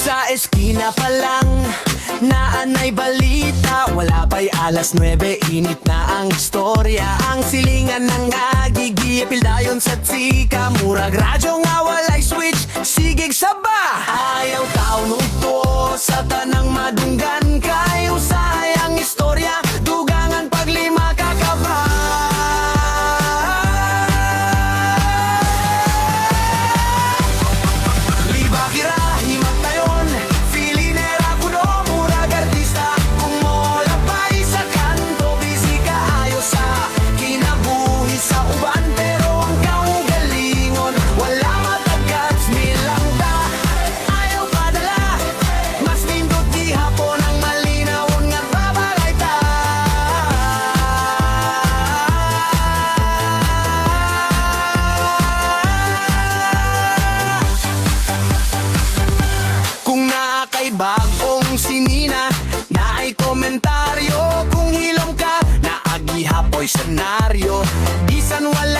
Sa eskina pa lang, naanay balita. Wala pa'y alas 9, init na ang istorya. Ang silingan ng agigi, pildayon sa tsika. Murag radyo nga walay switch, sigig saba. Ayaw tao nugto sa tanang madunggan. Kayo sayang istorya, dugangan paglima kakaba. Libakira, himagtayon, filinera kuno, murag artista. Kung mola pa'y sa kanto, busy kaayo sa kinabuhi sa uban. Pero ang kaugalingon, wala matagkat, smilang ta. Ayaw padala, mas nindot di hapon ang malinawon nga babagay ta. Kung naakay bagong sinina, naay komentaryo. Kung hilom ka, naagi hapoy senaryo. Bisan wala